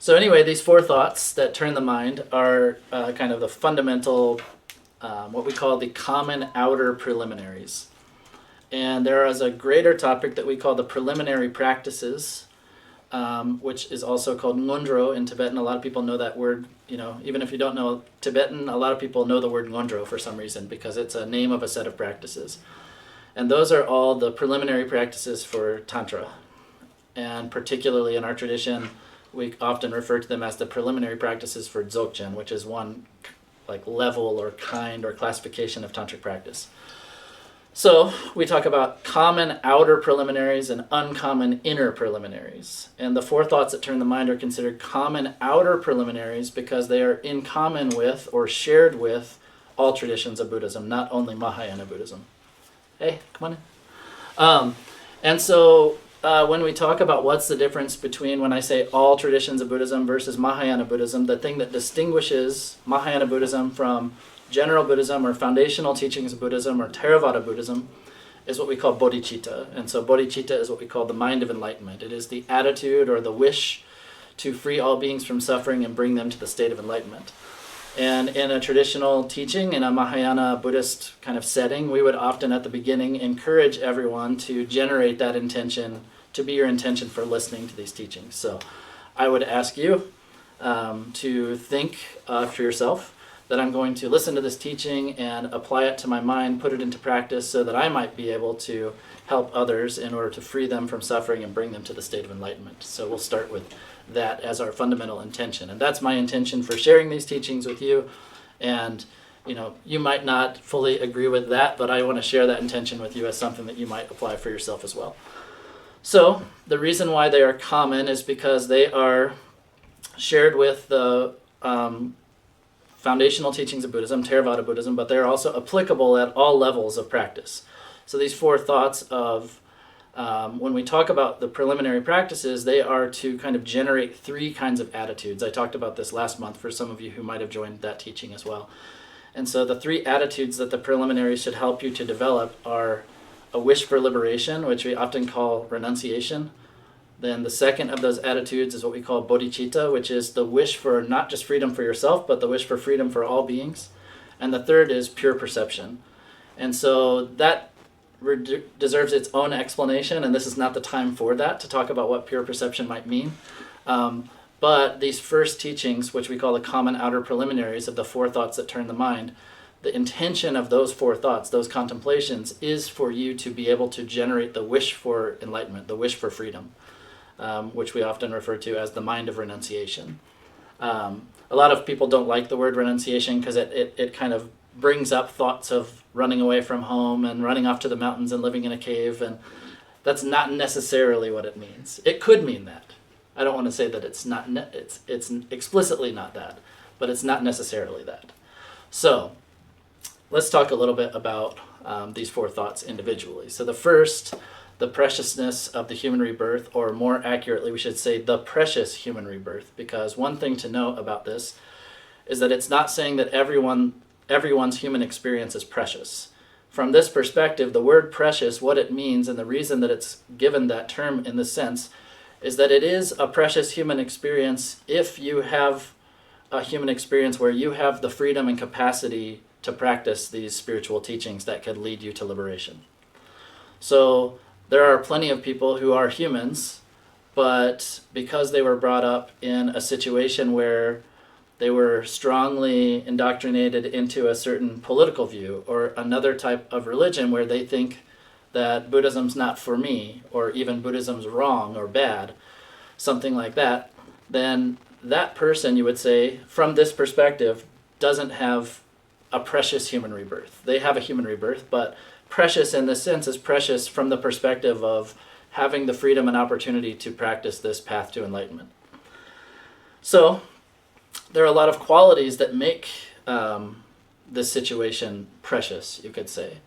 So anyway, these four thoughts that turn the mind are kind of the fundamental, what we call the common outer preliminaries. And there is a greater topic that we call the preliminary practices, which is also called Ngöndro in Tibetan. A lot of people know that word, even if you don't know Tibetan, a lot of people know the word Ngöndro for some reason because it's a name of a set of practices. And those are all the preliminary practices for Tantra. And particularly in our tradition, we often refer to them as the preliminary practices for Dzogchen, which is one like level or kind or classification of Tantric practice. So we talk about common outer preliminaries and uncommon inner preliminaries. And the four thoughts that turn the mind are considered common outer preliminaries because they are in common with or shared with all traditions of Buddhism, not only Mahayana Buddhism. Hey, come on in. And so when we talk about what's the difference between when I say all traditions of Buddhism versus Mahayana Buddhism, the thing that distinguishes Mahayana Buddhism from general Buddhism or foundational teachings of Buddhism or Theravada Buddhism is what we call bodhicitta. And so bodhicitta is what we call the mind of enlightenment. It is the attitude or the wish to free all beings from suffering and bring them to the state of enlightenment. And in a traditional teaching, in a Mahayana Buddhist kind of setting, we would often at the beginning encourage everyone to generate that intention, to be your intention for listening to these teachings. So I would ask you to think for yourself that I'm going to listen to this teaching and apply it to my mind, put it into practice so that I might be able to help others in order to free them from suffering and bring them to the state of enlightenment. So we'll start with that as our fundamental intention. And that's my intention for sharing these teachings with you. And you might not fully agree with that, but I want to share that intention with you as something that you might apply for yourself as well. So the reason why they are common is because they are shared with the foundational teachings of Buddhism, Theravada Buddhism, but they're also applicable at all levels of practice. So these four thoughts of, when we talk about the preliminary practices, they are to kind of generate three kinds of attitudes. I talked about this last month for some of you who might have joined that teaching as well. And so the three attitudes that the preliminaries should help you to develop are a wish for liberation, which we often call renunciation. Then the second of those attitudes is what we call bodhicitta, which is the wish for not just freedom for yourself, but the wish for freedom for all beings. And the third is pure perception. And so that deserves its own explanation, and this is not the time for that, to talk about what pure perception might mean. But these first teachings, which we call the common outer preliminaries of the four thoughts that turn the mind, the intention of those four thoughts, those contemplations, is for you to be able to generate the wish for enlightenment, the wish for freedom. Which we often refer to as the mind of renunciation. A lot of people don't like the word renunciation because it kind of brings up thoughts of running away from home and running off to the mountains and living in a cave, and that's not necessarily what it means. It could mean that. I don't want to say that it's not. It's explicitly not that, but it's not necessarily that. So let's talk a little bit about these four thoughts individually. So the first, the preciousness of the human rebirth, or more accurately, we should say the precious human rebirth, because one thing to note about this is that it's not saying that everyone's human experience is precious. From this perspective, the word precious, what it means, and the reason that it's given that term in this sense, is that it is a precious human experience if you have a human experience where you have the freedom and capacity to practice these spiritual teachings that could lead you to liberation. So there are plenty of people who are humans, but because they were brought up in a situation where they were strongly indoctrinated into a certain political view or another type of religion where they think that Buddhism's not for me, or even Buddhism's wrong or bad, something like that, then that person, you would say, from this perspective, doesn't have a precious human rebirth. They have a human rebirth, but precious in this sense is precious from the perspective of having the freedom and opportunity to practice this path to enlightenment. So there are a lot of qualities that make this situation precious, you could say.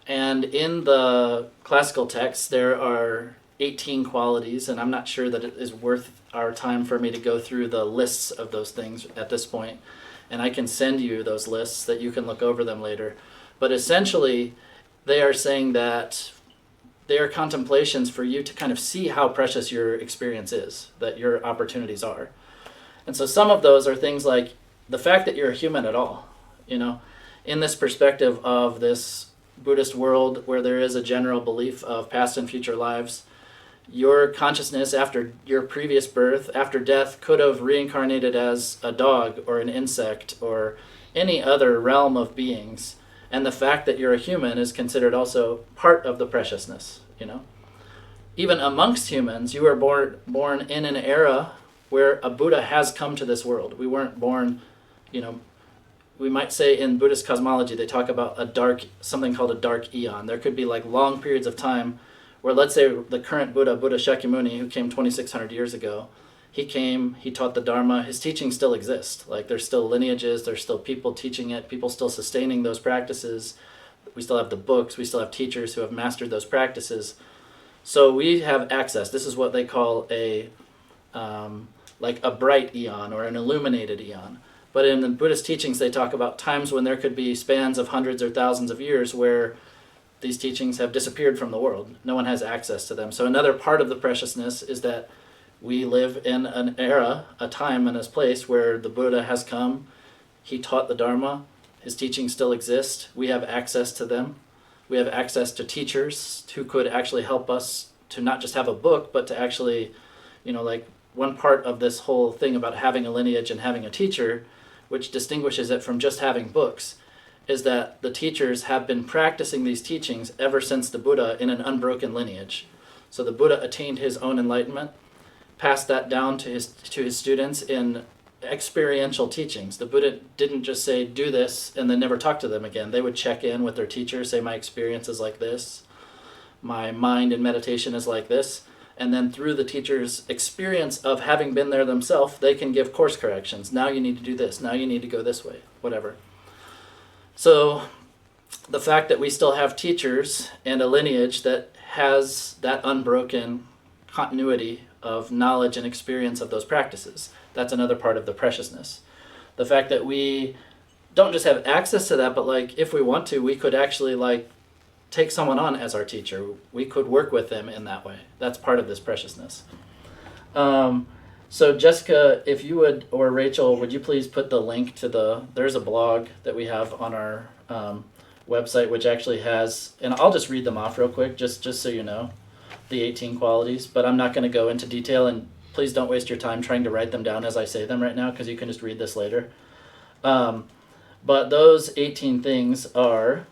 And in the classical texts, there are 18 qualities, and I'm not sure that it is worth our time for me to go through the lists of those things at this point. And I can send you those lists that you can look over them later. But essentially, they are saying that they are contemplations for you to kind of see how precious your experience is, that your opportunities are. And so some of those are things like the fact that you're a human at all, you know, in this perspective of this Buddhist world where there is a general belief of past and future lives, your consciousness after your previous birth, after death, could have reincarnated as a dog or an insect or any other realm of beings. And the fact that you're a human is considered also part of the preciousness, you know. Even amongst humans, you were born in an era where a Buddha has come to this world. We weren't born, you know, we might say in Buddhist cosmology, they talk about something called a dark eon. There could be like long periods of time where, let's say, the current Buddha Shakyamuni, who came 2,600 years ago, he came, he taught the Dharma, his teachings still exist. Like, there's still lineages, there's still people teaching it, people still sustaining those practices. We still have the books, we still have teachers who have mastered those practices. So we have access. This is what they call like a bright eon or an illuminated eon. But in the Buddhist teachings, they talk about times when there could be spans of hundreds or thousands of years where these teachings have disappeared from the world. No one has access to them. So another part of the preciousness is that we live in an era, a time and a place where the Buddha has come. He taught the Dharma. His teachings still exist. We have access to them. We have access to teachers who could actually help us to not just have a book, but to actually, you know, like one part of this whole thing about having a lineage and having a teacher, which distinguishes it from just having books, is that the teachers have been practicing these teachings ever since the Buddha in an unbroken lineage. So the Buddha attained his own enlightenment, passed that down to his students in experiential teachings. The Buddha didn't just say, do this, and then never talk to them again. They would check in with their teacher, say, my experience is like this, my mind in meditation is like this, and then through the teacher's experience of having been there themselves, they can give course corrections. Now you need to do this, now you need to go this way, whatever. So the fact that we still have teachers and a lineage that has that unbroken continuity of knowledge and experience of those practices, that's another part of the preciousness. The fact that we don't just have access to that, but like if we want to, we could actually like take someone on as our teacher. We could work with them in that way. That's part of this preciousness. So Jessica, if you would, or Rachel, would you please put the link to there's a blog that we have on our website, which actually has, and I'll just read them off real quick, just so you know, the 18 qualities, but I'm not going to go into detail, and please don't waste your time trying to write them down as I say them right now, because you can just read this later. But those 18 things are,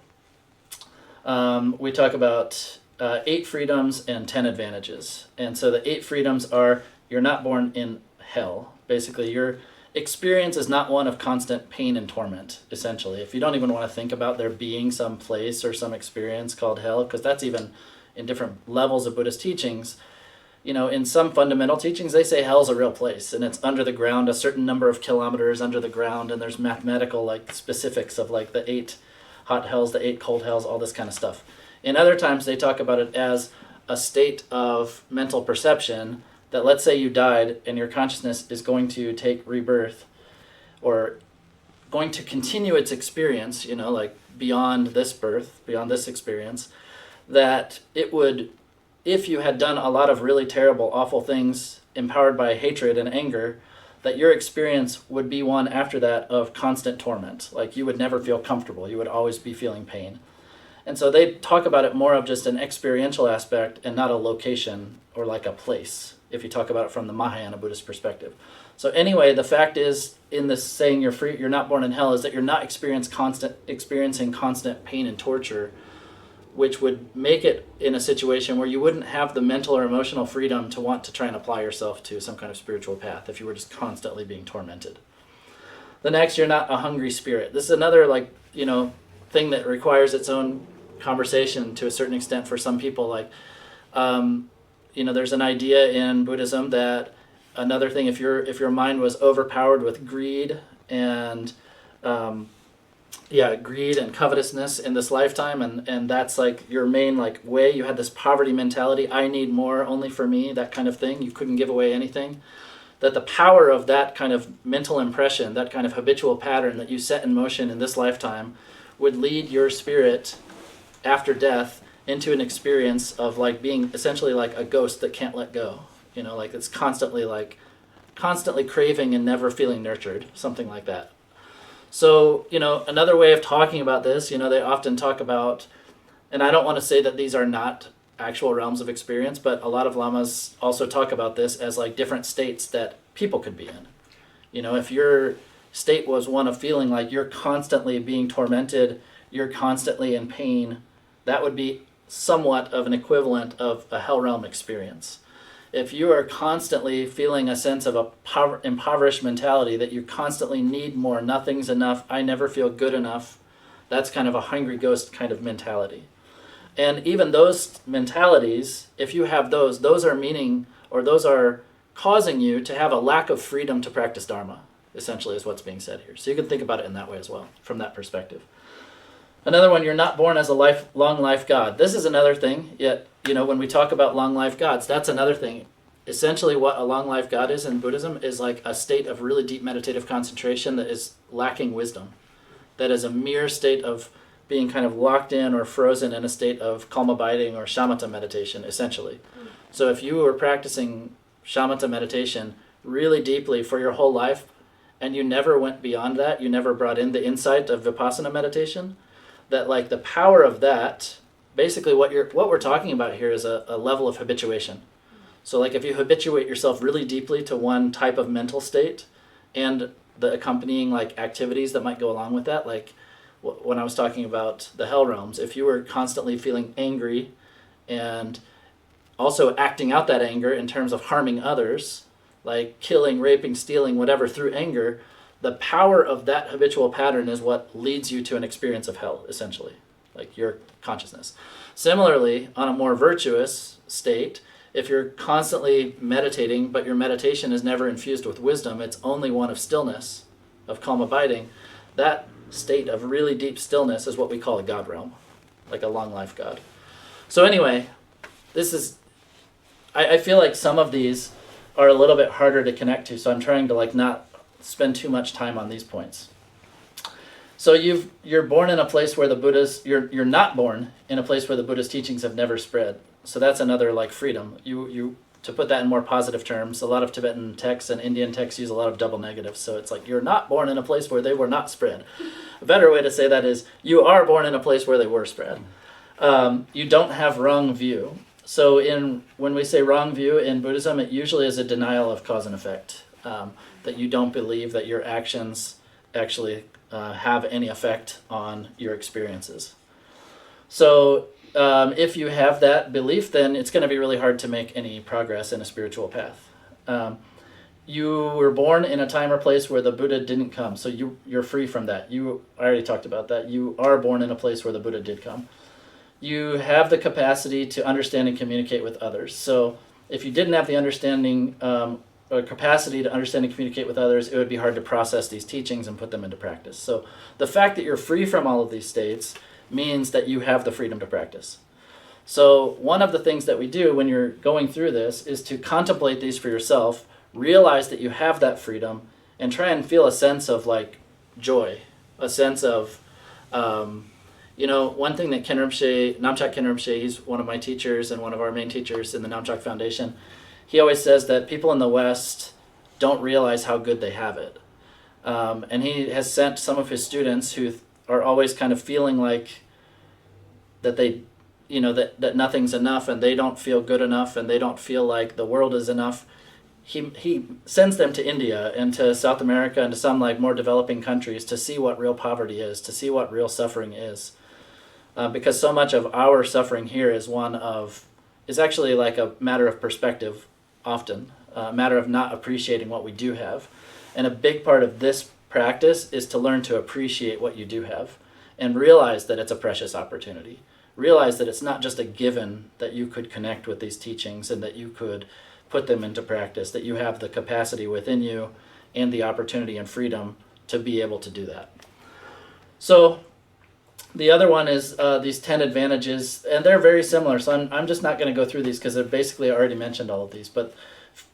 we talk about 8 freedoms and 10 advantages. And so the 8 freedoms are, you're not born in hell. Basically, your experience is not one of constant pain and torment, essentially. If you don't even want to think about there being some place or some experience called hell, because that's even in different levels of Buddhist teachings. You know, in some fundamental teachings, they say hell's a real place, and it's under the ground, a certain number of kilometers under the ground, and there's mathematical like specifics of like the 8 hot hells, the 8 cold hells, all this kind of stuff. In other times, they talk about it as a state of mental perception that, let's say you died and your consciousness is going to take rebirth or going to continue its experience, you know, like beyond this birth, beyond this experience, that it would, if you had done a lot of really terrible, awful things empowered by hatred and anger, that your experience would be one after that of constant torment. Like you would never feel comfortable. You would always be feeling pain. And so they talk about it more of just an experiential aspect and not a location or like a place, if you talk about it from the Mahayana Buddhist perspective. So anyway, the fact is, in this saying you're free, you're not born in hell, is that you're not experiencing constant pain and torture, which would make it in a situation where you wouldn't have the mental or emotional freedom to want to try and apply yourself to some kind of spiritual path if you were just constantly being tormented. The next, you're not a hungry spirit. This is another thing that requires its own conversation to a certain extent for some people. There's an idea in Buddhism that another thing, if your mind was overpowered with greed and greed and covetousness in this lifetime, and that's like your main way, you had this poverty mentality, I need more, only for me, that kind of thing, you couldn't give away anything, that the power of that kind of mental impression, that kind of habitual pattern that you set in motion in this lifetime would lead your spirit after death into an experience of being essentially like a ghost that can't let go, it's constantly constantly craving and never feeling nurtured, something like that. So, another way of talking about this, they often talk about, and I don't want to say that these are not actual realms of experience, but a lot of lamas also talk about this as like different states that people could be in. If your state was one of feeling like you're constantly being tormented, you're constantly in pain, that would be somewhat of an equivalent of a hell realm experience. If you are constantly feeling a sense of a impoverished mentality, that you constantly need more, nothing's enough, I never feel good enough, that's kind of a hungry ghost kind of mentality. And even those mentalities, if you have those are meaning, or those are causing you to have a lack of freedom to practice Dharma, essentially is what's being said here. So you can think about it in that way as well, from that perspective. Another one, you're not born as a long life God. This is another thing, yet, when we talk about long life gods, that's another thing. Essentially what a long life God is in Buddhism is like a state of really deep meditative concentration that is lacking wisdom. That is a mere state of being kind of locked in or frozen in a state of calm abiding or shamatha meditation, essentially. So if you were practicing shamatha meditation really deeply for your whole life, and you never went beyond that, you never brought in the insight of vipassana meditation, that like the power of that, basically what we're talking about here is a level of habituation. So like if you habituate yourself really deeply to one type of mental state and the accompanying like activities that might go along with that, like when I was talking about the hell realms, if you were constantly feeling angry and also acting out that anger in terms of harming others, like killing, raping, stealing, whatever, through anger, the power of that habitual pattern is what leads you to an experience of hell, essentially, like your consciousness. Similarly, on a more virtuous state, if you're constantly meditating, but your meditation is never infused with wisdom, it's only one of stillness, of calm abiding, that state of really deep stillness is what we call a God realm, like a long life God. So anyway, this is, I feel like some of these are a little bit harder to connect to, so I'm trying to like not spend too much time on these points. So you're born in a place where the Buddha's, you're not born in a place where the Buddha's teachings have never spread. So that's another like freedom. You to put that in more positive terms, a lot of Tibetan texts and Indian texts use a lot of double negatives. So it's like you're not born in a place where they were not spread. A better way to say that is you are born in a place where they were spread. You don't have wrong view. So when we say wrong view in Buddhism, it usually is a denial of cause and effect. That you don't believe that your actions actually have any effect on your experiences. So if you have that belief, then it's going to be really hard to make any progress in a spiritual path. You were born in a time or place where the Buddha didn't come, so you're free from that. I already talked about that. You are born in a place where the Buddha did come. You have the capacity to understand and communicate with others. So if you didn't have the understanding or capacity to understand and communicate with others, it would be hard to process these teachings and put them into practice. So the fact that you're free from all of these states means that you have the freedom to practice. So one of the things that we do when you're going through this is to contemplate these for yourself, realize that you have that freedom, and try and feel a sense of like joy, a sense of, one thing that Namchak Rinpoche, he's one of my teachers and one of our main teachers in the Namchak Foundation, he always says that people in the West don't realize how good they have it. And he has sent some of his students who are always kind of feeling like that they, that nothing's enough and they don't feel good enough and they don't feel like the world is enough. He sends them to India and to South America and to some like more developing countries to see what real poverty is, to see what real suffering is. Because so much of our suffering here is actually like a matter of perspective often, a matter of not appreciating what we do have. And a big part of this practice is to learn to appreciate what you do have and realize that it's a precious opportunity. Realize that it's not just a given that you could connect with these teachings and that you could put them into practice, that you have the capacity within you and the opportunity and freedom to be able to do that. So the other one is these 10 advantages, and they're very similar, so I'm just not going to go through these because I basically already mentioned all of these, but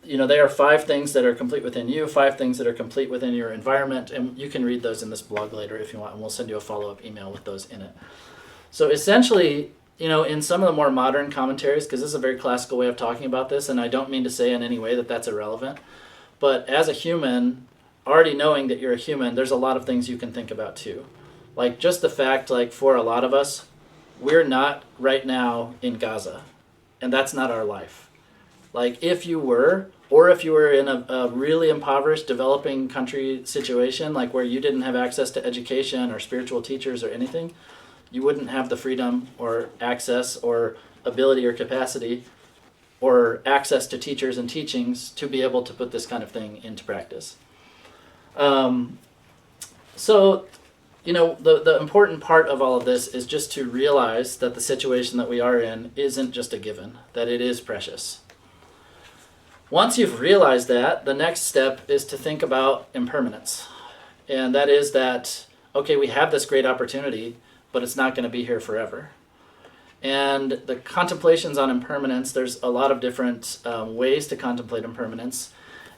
they are 5 things that are complete within you, 5 things that are complete within your environment, and you can read those in this blog later if you want, and we'll send you a follow-up email with those in it. So essentially, in some of the more modern commentaries, because this is a very classical way of talking about this, and I don't mean to say in any way that that's irrelevant, But as a human, already knowing that you're a human, there's a lot of things you can think about too. Like just the fact, like for a lot of us, we're not right now in Gaza, and that's not our life. Like if you were, or if you were in a really impoverished developing country situation, like where you didn't have access to education or spiritual teachers or anything, you wouldn't have the freedom or access or ability or capacity or access to teachers and teachings to be able to put this kind of thing into practice. So, you know, the important part of all of this is just to realize that the situation that we are in isn't just a given, that it is precious. Once you've realized that, the next step is to think about impermanence. And that is that, okay, we have this great opportunity, but it's not going to be here forever. And the contemplations on impermanence, there's a lot of different ways to contemplate impermanence.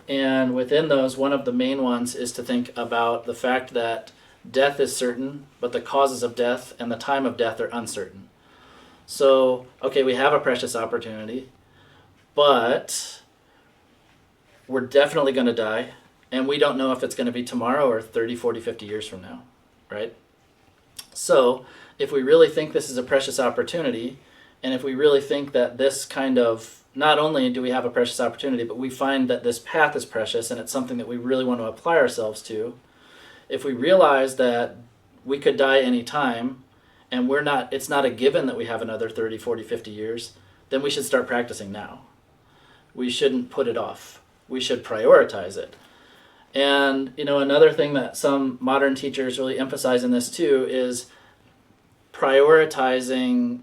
And within those, one of the main ones is to think about the fact that death is certain, but the causes of death and the time of death are uncertain. So, okay, we have a precious opportunity, but we're definitely going to die, and we don't know if it's going to be tomorrow or 30, 40, 50 years from now, right? So, if we really think this is a precious opportunity, and if we really think that this kind of, not only do we have a precious opportunity, but we find that this path is precious and it's something that we really want to apply ourselves to, if we realize that we could die any time, and it's not a given that we have another 30, 40, 50 years, then we should start practicing now. We shouldn't put it off. We should prioritize it. And, you know, another thing that some modern teachers really emphasize in this too is prioritizing,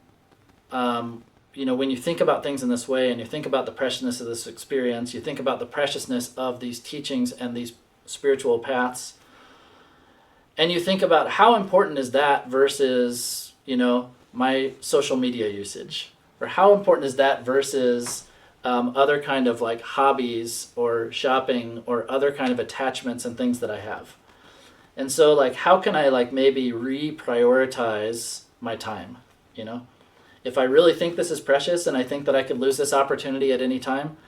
you know, when you think about things in this way and you think about the preciousness of this experience, you think about the preciousness of these teachings and these spiritual paths, and you think about how important is that versus, you know, my social media usage, or how important is that versus other kind of like hobbies or shopping or other kind of attachments and things that I have. And so like, how can I like maybe reprioritize my time, you know? If I really think this is precious and I think that I could lose this opportunity at any time,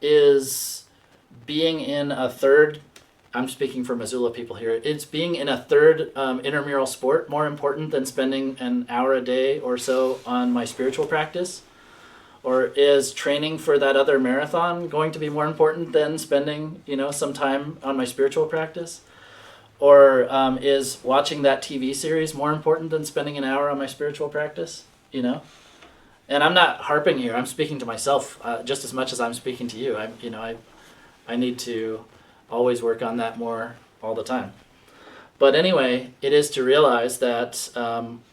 is being in a third, I'm speaking for Missoula people here, it's being in a third intramural sport more important than spending an hour a day or so on my spiritual practice? Or is training for that other marathon going to be more important than spending, you know, some time on my spiritual practice? Or is watching that TV series more important than spending an hour on my spiritual practice? You know? And I'm not harping here. I'm speaking to myself just as much as I'm speaking to you. I need to always work on that more all the time. But anyway, it is to realize that,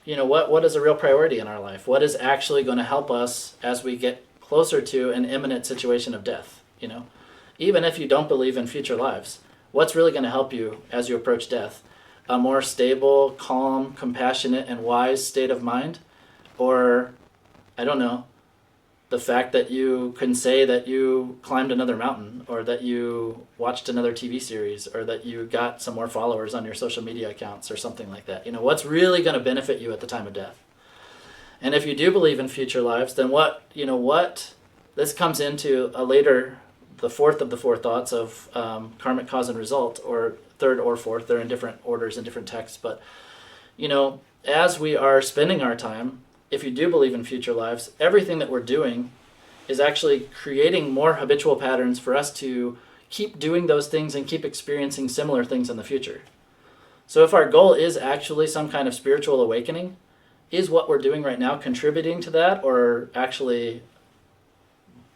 you know, what is a real priority in our life? What is actually going to help us as we get closer to an imminent situation of death, you know? Even if you don't believe in future lives, what's really going to help you as you approach death? A more stable, calm, compassionate, and wise state of mind? Or, I don't know, the fact that you can say that you climbed another mountain, or that you watched another TV series, or that you got some more followers on your social media accounts or something like that. You know, what's really going to benefit you at the time of death? And if you do believe in future lives, then this comes into the fourth of the four thoughts of karmic cause and result, or third or fourth. They're in different orders in different texts. But, you know, as we are spending our time, if you do believe in future lives, everything that we're doing is actually creating more habitual patterns for us to keep doing those things and keep experiencing similar things in the future. So if our goal is actually some kind of spiritual awakening, is what we're doing right now contributing to that, or actually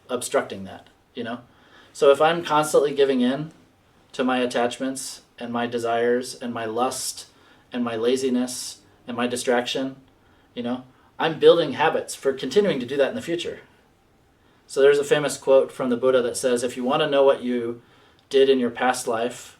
obstructing that, you know? So if I'm constantly giving in to my attachments and my desires and my lust and my laziness and my distraction, you know, I'm building habits for continuing to do that in the future. So there's a famous quote from the Buddha that says, if you want to know what you did in your past life,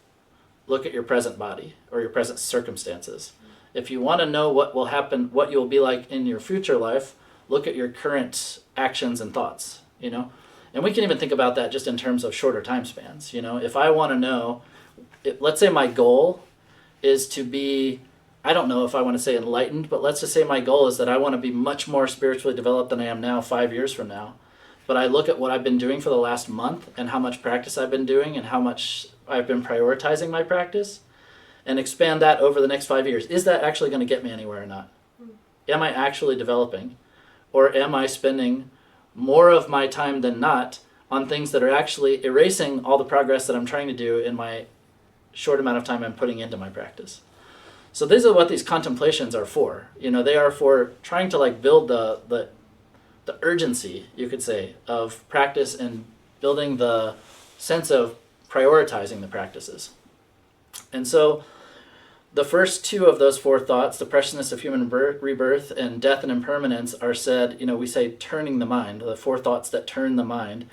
look at your present body or your present circumstances. If you want to know what will happen, what you'll be like in your future life, look at your current actions and thoughts, you know? And we can even think about that just in terms of shorter time spans, you know? If I want to know, let's say my goal is to be, I don't know if I want to say enlightened, but let's just say my goal is that I want to be much more spiritually developed than I am now 5 years from now. but I look at what I've been doing for the last month and how much practice I've been doing and how much I've been prioritizing my practice, and expand that over the next 5 years. Is that actually going to get me anywhere or not? Am I actually developing? Or am I spending more of my time than not on things that are actually erasing all the progress that I'm trying to do in my short amount of time I'm putting into my practice? So these are what these contemplations are for. They are for trying to build the urgency, you could say, of practice and building the sense of prioritizing the practices. And so the first two of those four thoughts, the preciousness of human rebirth and death and impermanence, are said, we say turning the mind, the four thoughts that turn the mind.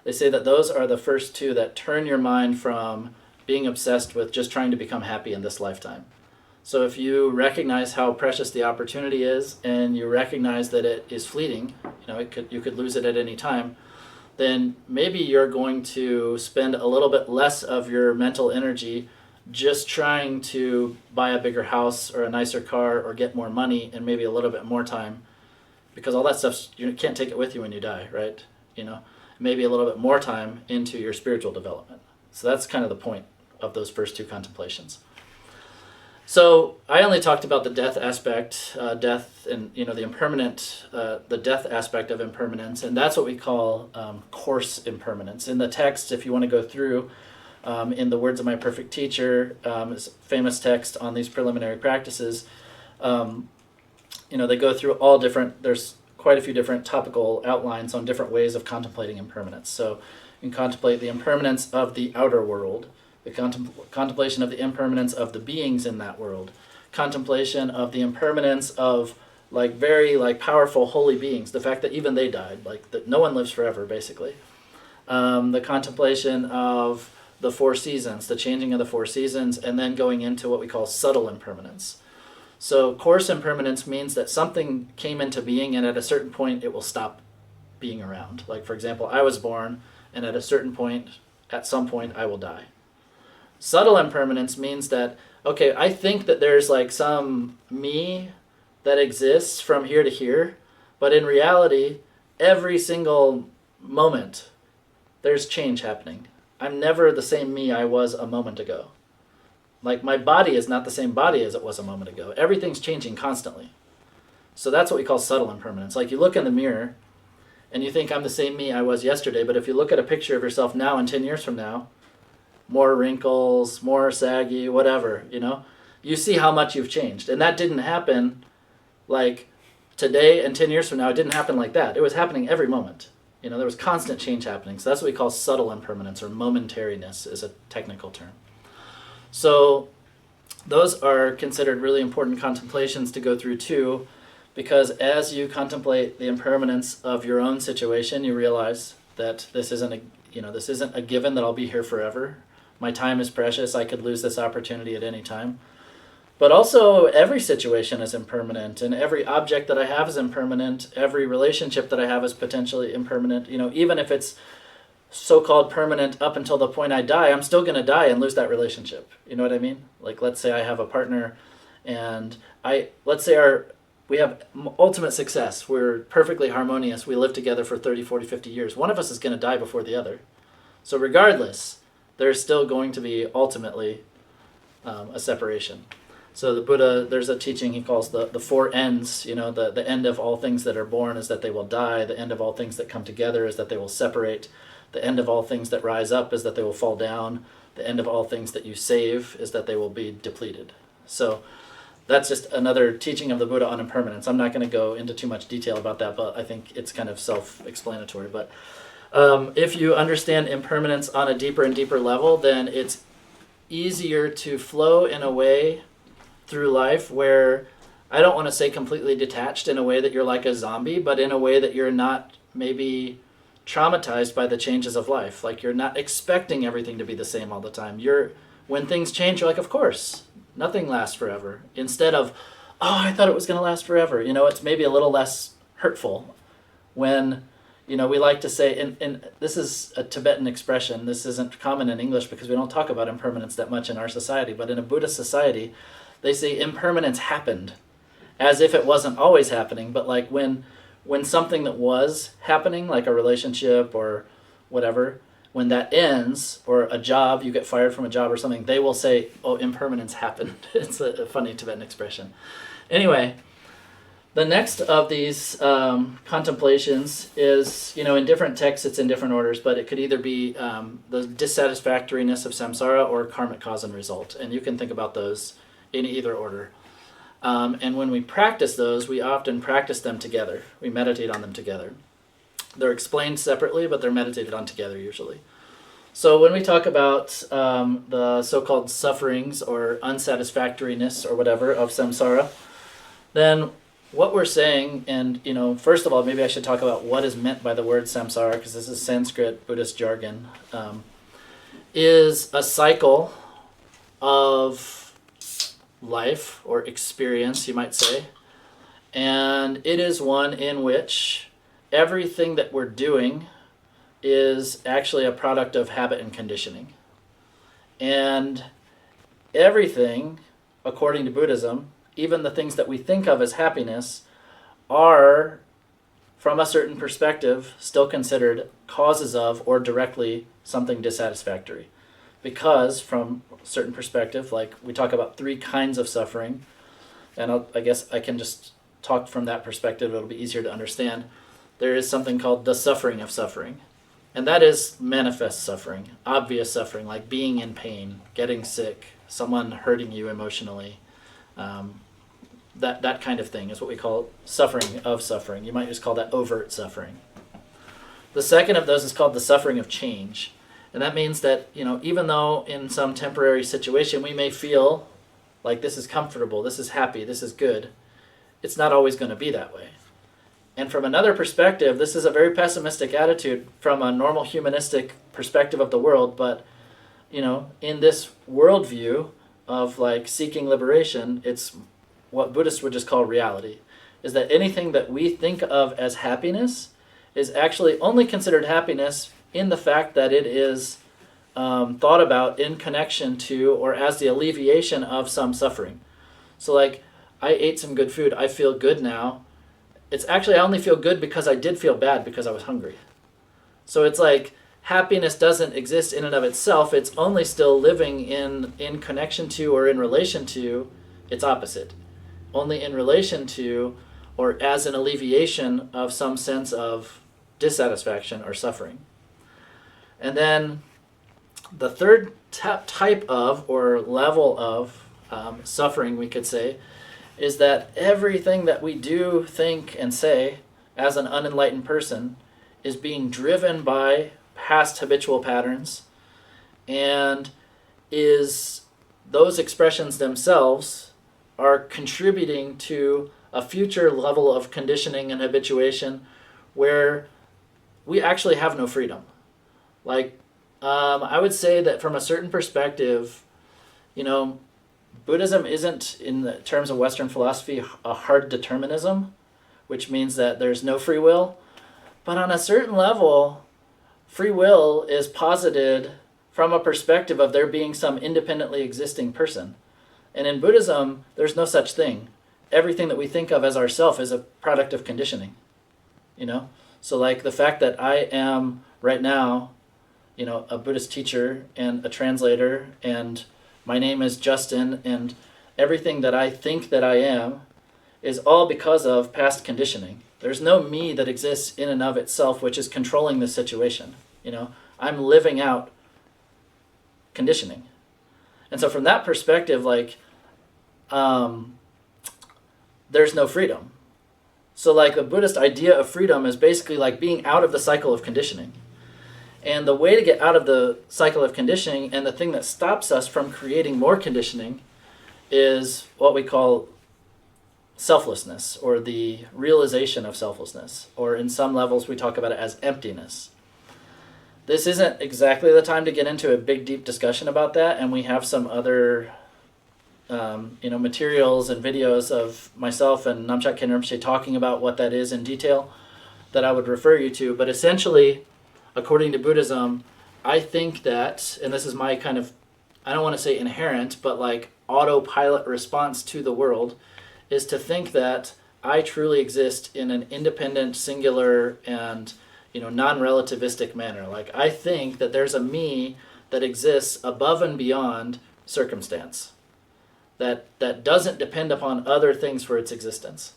They say that those are the first two that turn your mind from being obsessed with just trying to become happy in this lifetime. So if you recognize how precious the opportunity is, and you recognize that it is fleeting, you could lose it at any time, then maybe you're going to spend a little bit less of your mental energy just trying to buy a bigger house or a nicer car or get more money, and maybe a little bit more time, because all that stuff, you can't take it with you when you die, right? Maybe a little bit more time into your spiritual development. So that's kind of the point of those first two contemplations. So I only talked about the death aspect, death and the impermanent, the death aspect of impermanence, and that's what we call coarse impermanence. In the text, if you want to go through, in the words of my perfect teacher, his famous text on these preliminary practices, they go through all different. There's quite a few different topical outlines on different ways of contemplating impermanence. So you can contemplate the impermanence of the outer world, the contemplation of the impermanence of the beings in that world, contemplation of the impermanence of very powerful holy beings, the fact that even they died, that no one lives forever, basically. The contemplation of the four seasons, the changing of the four seasons, and then going into what we call subtle impermanence. So coarse impermanence means that something came into being, and at a certain point it will stop being around. For example, I was born, and at some point I will die. Subtle impermanence means that, okay, I think that there's some me that exists from here to here, but in reality, every single moment, there's change happening. I'm never the same me I was a moment ago. My body is not the same body as it was a moment ago. Everything's changing constantly. So that's what we call subtle impermanence. You look in the mirror, and you think I'm the same me I was yesterday, but if you look at a picture of yourself now and 10 years from now, more wrinkles, more saggy, whatever, you see how much you've changed. And that didn't happen today and 10 years from now. It didn't happen like that. It was happening every moment. There was constant change happening. So that's what we call subtle impermanence, or momentariness is a technical term. So those are considered really important contemplations to go through too, because as you contemplate the impermanence of your own situation, you realize that this isn't a given that I'll be here forever. My time is precious. I could lose this opportunity at any time. But also, every situation is impermanent, and every object that I have is impermanent. Every relationship that I have is potentially impermanent. Even if it's so-called permanent up until the point I die, I'm still going to die and lose that relationship. You know what I mean? Let's say I have a partner, and let's say we have ultimate success. We're perfectly harmonious. We live together for 30, 40, 50 years. One of us is going to die before the other. So regardless, there's still going to be ultimately a separation. So the Buddha, there's a teaching he calls the four ends. The end of all things that are born is that they will die. The end of all things that come together is that they will separate. The end of all things that rise up is that they will fall down. The end of all things that you save is that they will be depleted. So that's just another teaching of the Buddha on impermanence. I'm not going to go into too much detail about that, but I think it's kind of self-explanatory. But if you understand impermanence on a deeper and deeper level, then it's easier to flow in a way through life where, I don't want to say completely detached in a way that you're like a zombie, but in a way that you're not maybe traumatized by the changes of life. You're not expecting everything to be the same all the time. When things change, you're of course, nothing lasts forever. Instead of, I thought it was going to last forever. It's maybe a little less hurtful when, we like to say, and this is a Tibetan expression, this isn't common in English because we don't talk about impermanence that much in our society, but in a Buddhist society, they say impermanence happened, as if it wasn't always happening, but when when something that was happening, like a relationship or whatever, when that ends, or a job, you get fired from a job or something, they will say, oh, impermanence happened. It's a funny Tibetan expression. Anyway, the next of these contemplations is, in different texts it's in different orders, but it could either be the dissatisfactoriness of samsara or karmic cause and result. And you can think about those in either order. And when we practice those, we often practice them together. We meditate on them together. They're explained separately, but they're meditated on together usually. So when we talk about the so-called sufferings or unsatisfactoriness or whatever of samsara, then what we're saying, and first of all, maybe I should talk about what is meant by the word samsara, because this is Sanskrit Buddhist jargon, is a cycle of life or experience, you might say. And it is one in which everything that we're doing is actually a product of habit and conditioning. And everything, according to Buddhism, even the things that we think of as happiness, are, from a certain perspective, still considered causes of or directly something dissatisfactory. Because from a certain perspective, like we talk about 3 kinds of suffering, and I guess I can just talk from that perspective, it'll be easier to understand. There is something called the suffering of suffering. And that is manifest suffering, obvious suffering, like being in pain, getting sick, someone hurting you emotionally. That kind of thing is what we call suffering of suffering. You might just call that overt suffering. The second of those is called the suffering of change. And that means that, even though in some temporary situation we may feel like this is comfortable, this is happy, this is good, it's not always going to be that way. And from another perspective, this is a very pessimistic attitude from a normal humanistic perspective of the world, but, in this worldview of like seeking liberation, it's what Buddhists would just call reality, is that anything that we think of as happiness is actually only considered happiness in the fact that it is thought about in connection to or as the alleviation of some suffering. So like, I ate some good food, I feel good now. It's actually, I only feel good because I did feel bad because I was hungry. So it's like happiness doesn't exist in and of itself. It's only still living in connection to or in relation to its opposite. Only in relation to or as an alleviation of some sense of dissatisfaction or suffering. And then the third type of or level of suffering, we could say, is that everything that we do, think, and say as an unenlightened person is being driven by past habitual patterns, and is those expressions themselves are contributing to a future level of conditioning and habituation where we actually have no freedom. Like, I would say that from a certain perspective, Buddhism isn't, in the terms of Western philosophy, a hard determinism, which means that there's no free will. But on a certain level, free will is posited from a perspective of there being some independently existing person. And in Buddhism, there's no such thing. Everything that we think of as ourself is a product of conditioning. So like the fact that I am right now, a Buddhist teacher and a translator, and my name is Justin, and everything that I think that I am is all because of past conditioning. There's no me that exists in and of itself which is controlling the situation. I'm living out conditioning. And so from that perspective, like, there's no freedom. So like the Buddhist idea of freedom is basically like being out of the cycle of conditioning. And the way to get out of the cycle of conditioning, and the thing that stops us from creating more conditioning, is what we call selflessness, or the realization of selflessness. Or in some levels we talk about it as emptiness. This isn't exactly the time to get into a big, deep discussion about that, and we have some other materials and videos of myself and Namchak Khen Rinpoche talking about what that is in detail that I would refer you to. But essentially, according to Buddhism, I think that, and this is my kind of, I don't want to say inherent, but like autopilot response to the world, is to think that I truly exist in an independent, singular, and non-relativistic manner. Like, I think that there's a me that exists above and beyond circumstance, that doesn't depend upon other things for its existence.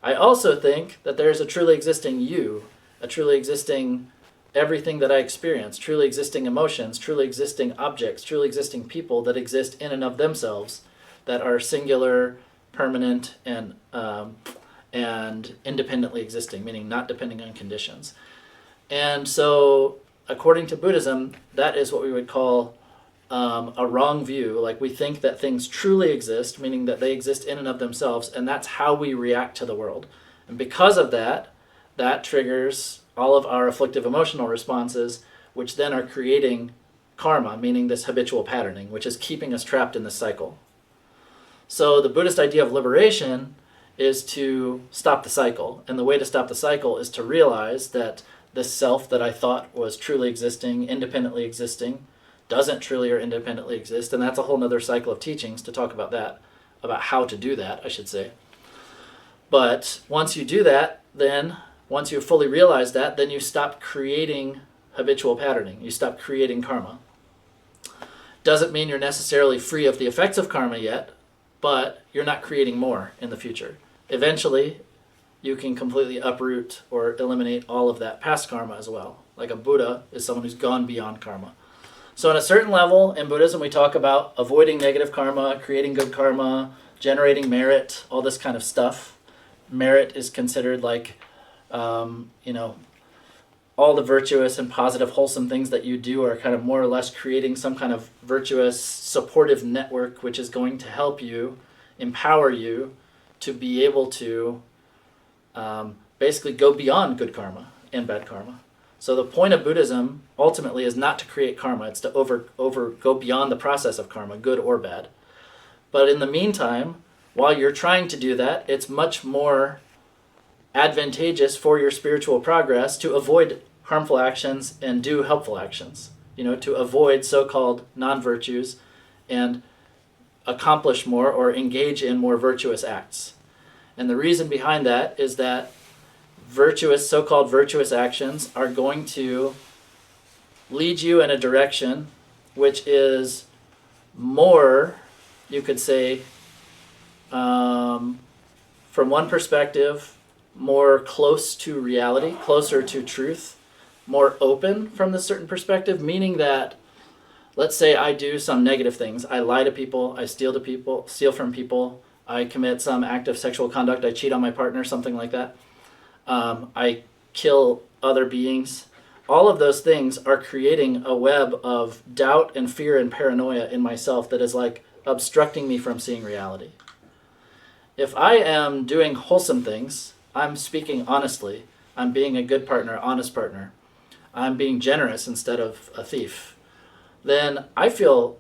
I also think that there's a truly existing you, a truly existing everything that I experience, truly existing emotions, truly existing objects, truly existing people that exist in and of themselves, that are singular, permanent, and independently existing, meaning not depending on conditions. And so, according to Buddhism, that is what we would call a wrong view. Like, we think that things truly exist, meaning that they exist in and of themselves, and that's how we react to the world. And because of that, that triggers all of our afflictive emotional responses, which then are creating karma, meaning this habitual patterning, which is keeping us trapped in this cycle. So the Buddhist idea of liberation is to stop the cycle. And the way to stop the cycle is to realize that this self that I thought was truly existing, independently existing, doesn't truly or independently exist. And that's a whole nother cycle of teachings to talk about that, about how to do that, I should say. But once you do that, then once you fully realize that, then you stop creating habitual patterning. You stop creating karma. Doesn't mean you're necessarily free of the effects of karma yet, but you're not creating more in the future. Eventually, you can completely uproot or eliminate all of that past karma as well. Like a Buddha is someone who's gone beyond karma. So on a certain level in Buddhism, we talk about avoiding negative karma, creating good karma, generating merit, all this kind of stuff. Merit is considered like, all the virtuous and positive, wholesome things that you do are kind of more or less creating some kind of virtuous, supportive network, which is going to help you, empower you to be able to basically go beyond good karma and bad karma. So the point of Buddhism ultimately is not to create karma, it's to go beyond the process of karma, good or bad. But in the meantime, while you're trying to do that, it's much more advantageous for your spiritual progress to avoid harmful actions and do helpful actions. To avoid so-called non-virtues and accomplish more or engage in more virtuous acts. And the reason behind that is that so-called virtuous actions are going to lead you in a direction which is more, you could say, from one perspective, more close to reality, closer to truth, more open from this certain perspective, meaning that, let's say I do some negative things. I lie to people, I steal from people, I commit some act of sexual conduct, I cheat on my partner, something like that. I kill other beings. All of those things are creating a web of doubt and fear and paranoia in myself that is like obstructing me from seeing reality. If I am doing wholesome things, I'm speaking honestly, I'm being a good partner, honest partner, I'm being generous instead of a thief, then I feel,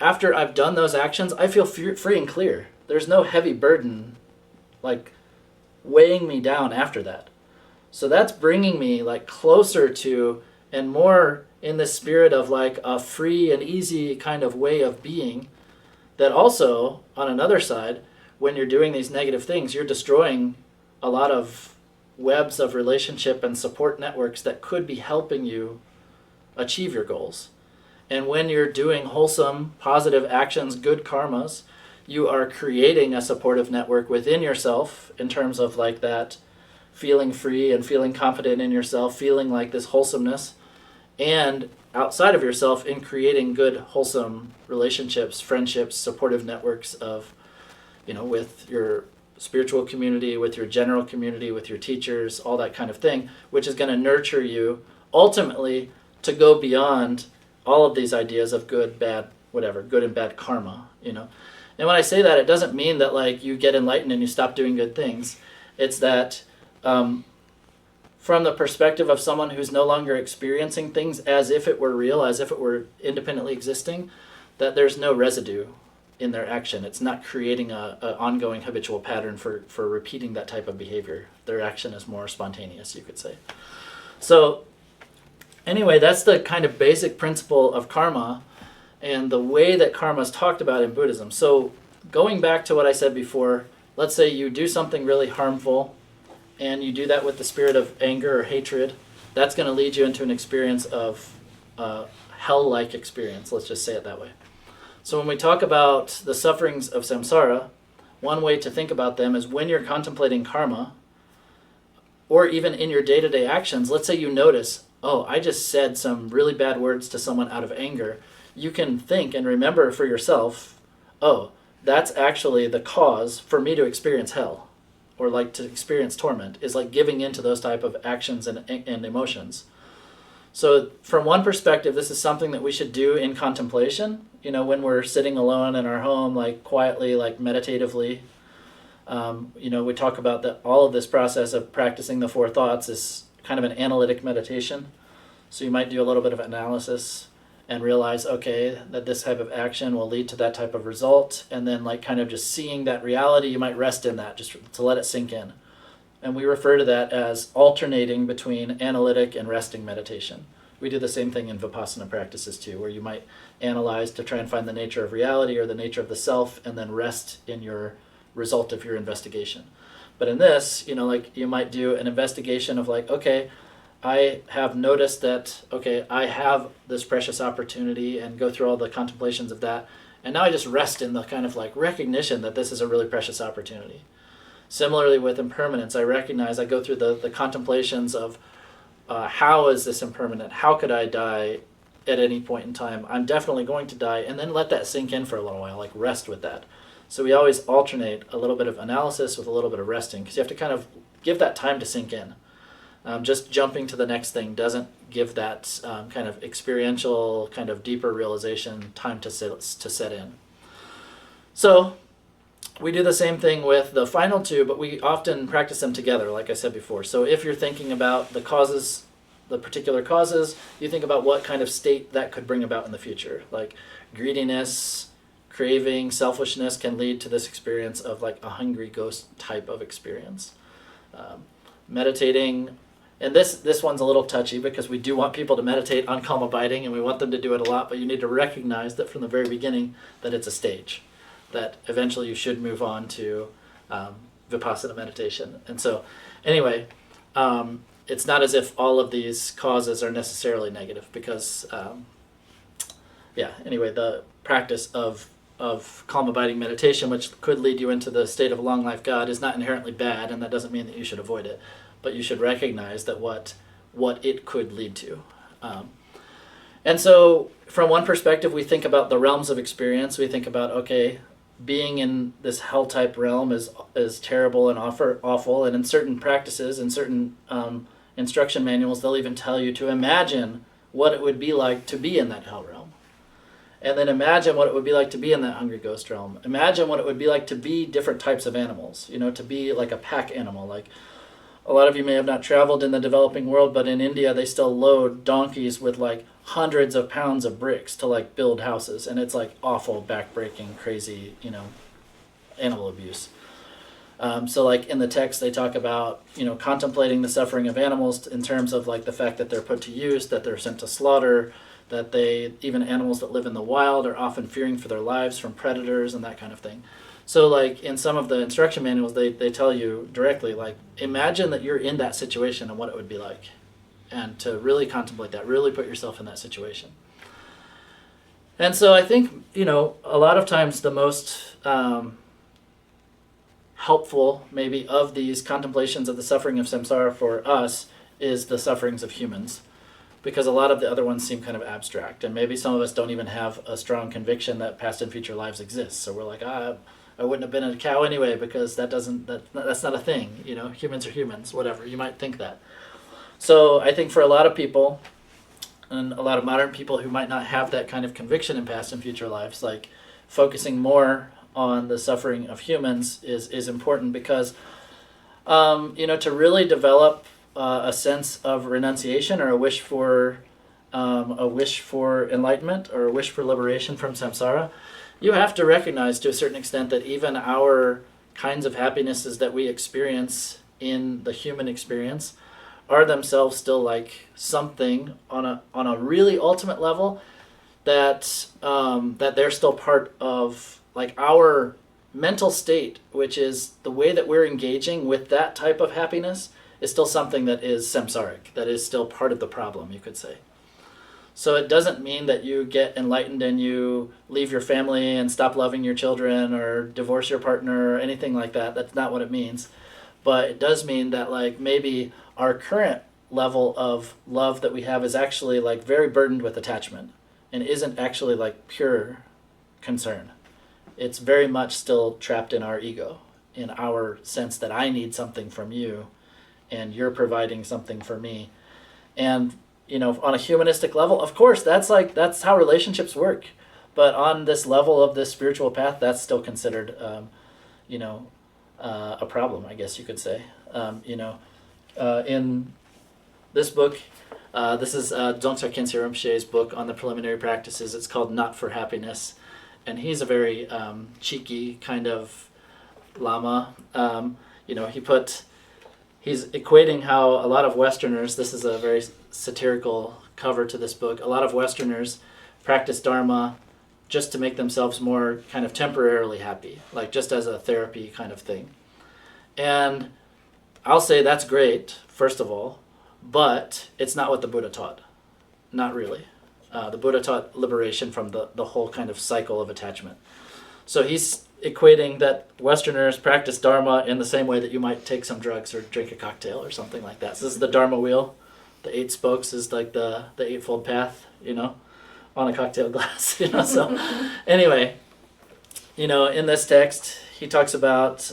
after I've done those actions, I feel free and clear. There's no heavy burden like weighing me down after that. So that's bringing me like closer to and more in the spirit of like a free and easy kind of way of being, that also, on another side, when you're doing these negative things, you're destroying a lot of webs of relationship and support networks that could be helping you achieve your goals. And when you're doing wholesome, positive actions, good karmas, you are creating a supportive network within yourself in terms of like that feeling free and feeling confident in yourself, feeling like this wholesomeness, and outside of yourself in creating good, wholesome relationships, friendships, supportive networks of, with your spiritual community, with your general community, with your teachers, all that kind of thing, which is going to nurture you ultimately to go beyond all of these ideas of good, bad, whatever, good and bad karma, And when I say that, it doesn't mean that like you get enlightened and you stop doing good things. It's that from the perspective of someone who's no longer experiencing things as if it were real, as if it were independently existing, that there's no residue in their action. It's not creating a ongoing habitual pattern for repeating that type of behavior. Their action is more spontaneous, you could say. So anyway, that's the kind of basic principle of karma and the way that karma is talked about in Buddhism. So going back to what I said before, let's say you do something really harmful, and you do that with the spirit of anger or hatred, that's going to lead you into an experience of hell-like experience. Let's just say it that way. So when we talk about the sufferings of samsara, one way to think about them is when you're contemplating karma, or even in your day-to-day actions, let's say you notice, oh, I just said some really bad words to someone out of anger. You can think and remember for yourself, oh, that's actually the cause for me to experience hell, or like to experience torment, is like giving into those type of actions and emotions. So from one perspective, this is something that we should do in contemplation, when we're sitting alone in our home, like quietly, like meditatively. We talk about that all of this process of practicing the four thoughts is kind of an analytic meditation. So you might do a little bit of analysis and realize, okay, that this type of action will lead to that type of result. And then like kind of just seeing that reality, you might rest in that just to let it sink in. And we refer to that as alternating between analytic and resting meditation. We do the same thing in Vipassana practices too, where you might analyze to try and find the nature of reality or the nature of the self, and then rest in your result of your investigation. But in this, like you might do an investigation of like, okay, I have noticed that, okay, I have this precious opportunity, and go through all the contemplations of that. And now I just rest in the kind of like recognition that this is a really precious opportunity. Similarly with impermanence, I recognize, I go through the contemplations of how is this impermanent? How could I die at any point in time? I'm definitely going to die, and then let that sink in for a little while, like rest with that. So we always alternate a little bit of analysis with a little bit of resting, because you have to kind of give that time to sink in. Just jumping to the next thing doesn't give that kind of experiential, kind of deeper realization time to set in. So we do the same thing with the final two, but we often practice them together, like I said before. So if you're thinking about the causes, the particular causes, you think about what kind of state that could bring about in the future. Like greediness, craving, selfishness can lead to this experience of like a hungry ghost type of experience. Meditating, and this one's a little touchy because we do want people to meditate on calm abiding, and we want them to do it a lot, but you need to recognize that from the very beginning that it's a stage, that eventually you should move on to Vipassana meditation. And so anyway, it's not as if all of these causes are necessarily negative, because anyway, the practice of calm abiding meditation, which could lead you into the state of long life God, is not inherently bad, and that doesn't mean that you should avoid it, but you should recognize that what it could lead to. And so from one perspective, we think about the realms of experience. We think about, okay, being in this hell type realm is terrible and awful, and in certain practices, in certain instruction manuals, they'll even tell you to imagine what it would be like to be in that hell realm. And then imagine what it would be like to be in that hungry ghost realm. Imagine what it would be like to be different types of animals, to be like a pack animal. Like a lot of you may have not traveled in the developing world, but in India they still load donkeys with like hundreds of pounds of bricks to like build houses, and it's like awful, backbreaking, crazy, animal abuse. So like in the text they talk about, contemplating the suffering of animals in terms of like the fact that they're put to use, that they're sent to slaughter, that even animals that live in the wild are often fearing for their lives from predators and that kind of thing. So like in some of the instruction manuals, they tell you directly, like, imagine that you're in that situation and what it would be like. And to really contemplate that, really put yourself in that situation. And so I think, a lot of times the most helpful maybe of these contemplations of the suffering of samsara for us is the sufferings of humans. Because a lot of the other ones seem kind of abstract. And maybe some of us don't even have a strong conviction that past and future lives exist. So we're like, I wouldn't have been a cow anyway, because that's not a thing. Humans are humans, whatever. You might think that. So I think for a lot of people, and a lot of modern people who might not have that kind of conviction in past and future lives, like focusing more on the suffering of humans is important, because to really develop a sense of renunciation, or a wish for enlightenment, or a wish for liberation from samsara, you have to recognize to a certain extent that even our kinds of happinesses that we experience in the human experience are themselves still like something on a really ultimate level, that they're still part of like our mental state, which is the way that we're engaging with that type of happiness, is still something that is samsaric, that is still part of the problem, you could say. So it doesn't mean that you get enlightened and you leave your family and stop loving your children or divorce your partner or anything like that. That's not what it means. But it does mean that like maybe our current level of love that we have is actually like very burdened with attachment and isn't actually like pure concern. It's very much still trapped in our ego, in our sense that I need something from you and you're providing something for me. And on a humanistic level, of course, that's how relationships work. But on this level of this spiritual path, that's still considered, a problem, I guess you could say. In this book, this is Dzongsa Khyentse Rinpoche's book on the preliminary practices. It's called Not for Happiness. And he's a very cheeky kind of lama. He's equating how a lot of Westerners, this is a very satirical cover to this book, a lot of Westerners practice Dharma just to make themselves more kind of temporarily happy, like just as a therapy kind of thing. And I'll say that's great, first of all, but it's not what the Buddha taught. Not really. The Buddha taught liberation from the whole kind of cycle of attachment. So he's equating that Westerners practice Dharma in the same way that you might take some drugs or drink a cocktail or something like that. So this is the Dharma wheel. The 8 spokes is like the Eightfold Path, on a cocktail glass. So anyway, in this text, he talks about,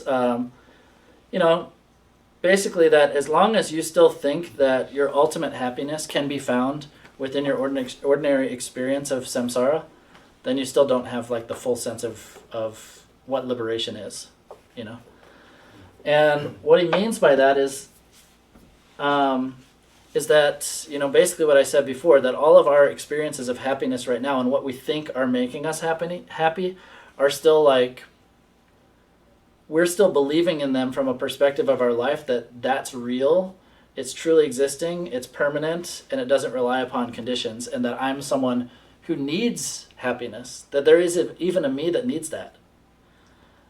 basically that as long as you still think that your ultimate happiness can be found within your ordinary experience of samsara, then you still don't have like the full sense of what liberation is, And what he means by that is that, basically what I said before, that all of our experiences of happiness right now and what we think are making us happy are still like, we're still believing in them from a perspective of our life that's real, it's truly existing, it's permanent, and it doesn't rely upon conditions, and that I'm someone who needs happiness, that there is even a me that needs that.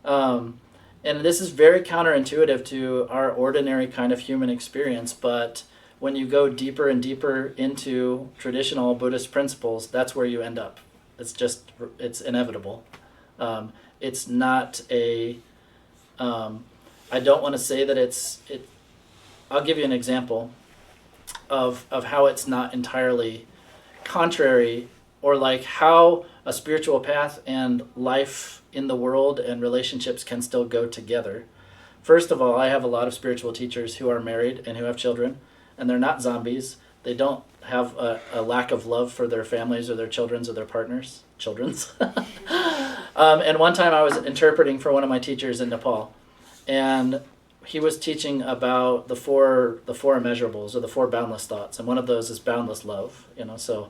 And this is very counterintuitive to our ordinary kind of human experience, but when you go deeper and deeper into traditional Buddhist principles, that's where you end up. It's inevitable. It's not I don't want to say that I'll give you an example of how it's not entirely contrary, or like how a spiritual path and life in the world and relationships can still go together. First of all, I have a lot of spiritual teachers who are married and who have children, and they're not zombies. They don't have a lack of love for their families or their children's or their partners. And one time I was interpreting for one of my teachers in Nepal, and he was teaching about the four immeasurables, or the 4 boundless thoughts, and one of those is boundless love. So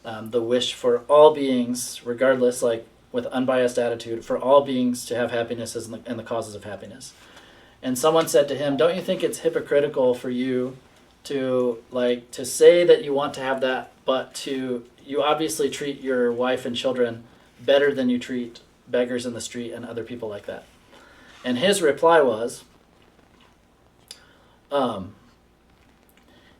the wish for all beings, regardless, like with unbiased attitude, for all beings to have happiness and the causes of happiness. And someone said to him, "Don't you think it's hypocritical for you to say that you want to have that, but you obviously treat your wife and children better than you treat beggars in the street and other people like that?" And his reply was,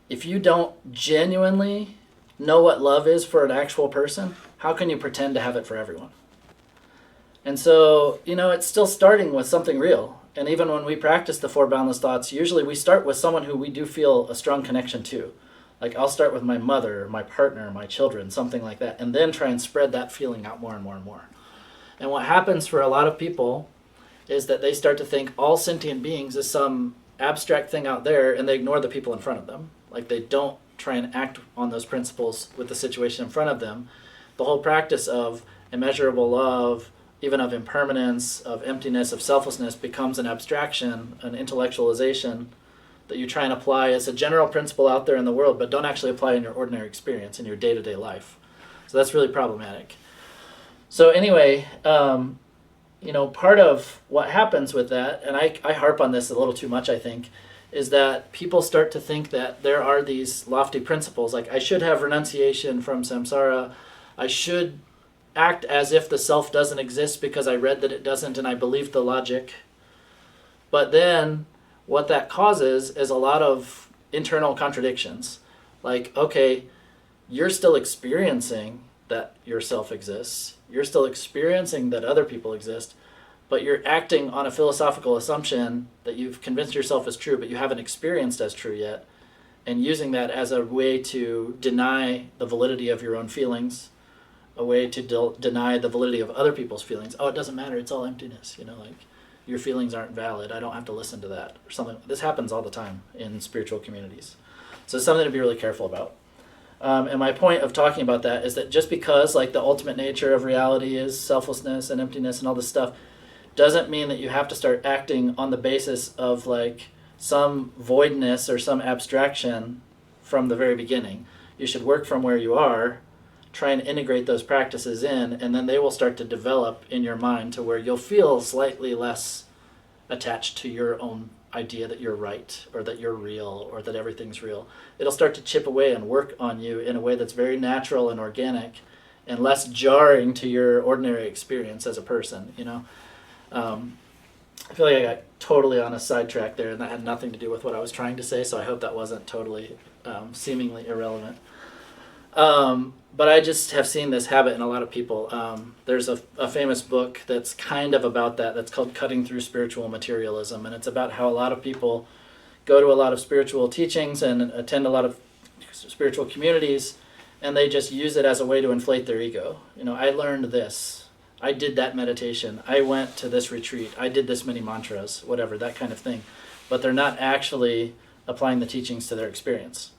if you don't genuinely know what love is for an actual person, how can you pretend to have it for everyone? And so, it's still starting with something real. And even when we practice the 4 boundless thoughts, usually we start with someone who we do feel a strong connection to. Like I'll start with my mother, my partner, my children, something like that, and then try and spread that feeling out more and more and more. And what happens for a lot of people is that they start to think all sentient beings is some abstract thing out there, and they ignore the people in front of them. Like they don't try and act on those principles with the situation in front of them. The whole practice of immeasurable love, even of impermanence, of emptiness, of selflessness, becomes an abstraction, an intellectualization that you try and apply as a general principle out there in the world, but don't actually apply in your ordinary experience, in your day-to-day life. So that's really problematic. So anyway, part of what happens with that, and I harp on this a little too much, I think, is that people start to think that there are these lofty principles, like I should have renunciation from samsara, I should act as if the self doesn't exist because I read that it doesn't and I believe the logic. But then what that causes is a lot of internal contradictions. Like, okay, you're still experiencing that yourself exists. You're still experiencing that other people exist, but you're acting on a philosophical assumption that you've convinced yourself is true, but you haven't experienced as true yet, and using that as a way to deny the validity of your own feelings, a way to deny the validity of other people's feelings. Oh, it doesn't matter, it's all emptiness, like your feelings aren't valid, I don't have to listen to that, or something. This happens all the time in spiritual communities. So it's something to be really careful about. And my point of talking about that is that just because like the ultimate nature of reality is selflessness and emptiness and all this stuff, doesn't mean that you have to start acting on the basis of like some voidness or some abstraction from the very beginning. You should work from where you are, try and integrate those practices in, and then they will start to develop in your mind to where you'll feel slightly less attached to your own idea that you're right, or that you're real, or that everything's real. It'll start to chip away and work on you in a way that's very natural and organic and less jarring to your ordinary experience as a person, I feel like I got totally on a sidetrack there, and that had nothing to do with what I was trying to say, so I hope that wasn't totally seemingly irrelevant. But I just have seen this habit in a lot of people. There's a famous book that's kind of about that, that's called Cutting Through Spiritual Materialism, and it's about how a lot of people go to a lot of spiritual teachings and attend a lot of spiritual communities, and they just use it as a way to inflate their ego. I learned this. I did that meditation. I went to this retreat. I did this many mantras, whatever, that kind of thing. But they're not actually applying the teachings to their experience.